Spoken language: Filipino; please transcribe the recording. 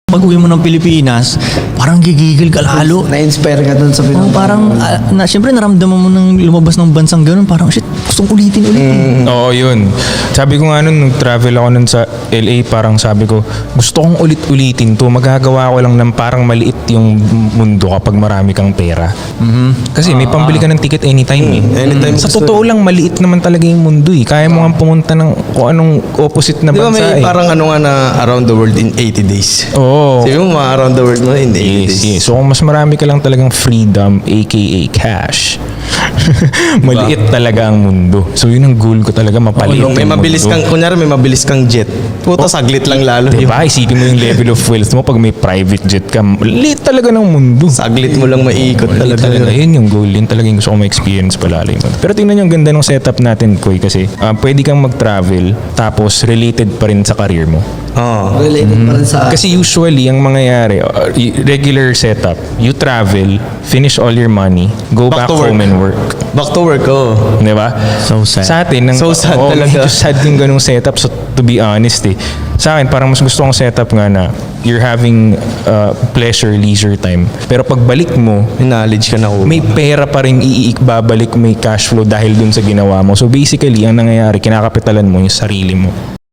Pag uwi mo ng Pilipinas, parang gigigil ka lalo. Na-inspire ka dun sa Oh, pinuntahan. parang, syempre naramdaman mo nang lumabas ng bansang gano'n, parang shit, gustong ulitin. Oo, yun. Sabi ko nga nun, nung travel ako nun sa LA, parang sabi ko, gusto kong ulit-ulitin to. Magagawa ko lang ng parang maliit yung mundo kapag marami kang pera. Kasi may pambili ka ng ticket anytime eh. Anytime Sa gusto. totoo lang, maliit naman talaga yung mundo eh. Kaya mo nga pumunta ng kung anong opposite na Di ba bansa may eh. parang ano nga na around the world in 80 days? Oo. Sabi mo, around the world mo in 80 Yes, days. yes. So kung mas marami ka lang talagang freedom, aka cash, maliit talaga ang mundo. So yun ang goal ko talaga, mapaliit May yung mabilis mundo. kang, kunyari may mabilis kang jet. Puta, saglit lang lalo. Diba? Isipin mo yung level of wealth mo pag may private jet ka. Maliit talaga ng mundo. Saglit mo lang maiikot Maliit talaga. talaga. Yun yung goal. Yun talaga yung gusto ko ma-experience palalim. Pero tingnan nyo ang ganda ng setup natin, Koy. Kasi pwede kang mag-travel tapos related pa rin sa career mo. Oo. Related pa rin sa... Kasi usually, ang mangyayari, regular setup, you travel, finish all your money, go back, Back to work. home and work. Back to work, oh. Di ba? So sad. Sa atin, So sad oo, talaga. medyo sad yung ganung setup. So, to be honest eh. Sa akin, parang mas gusto kong setup nga na you're having pleasure, leisure time. Pero pagbalik mo, May knowledge ka na ko. may pera pa rin babalik, may cash flow dahil dun sa ginawa mo. So basically, ang nangyayari, kinakapitalan mo yung sarili mo.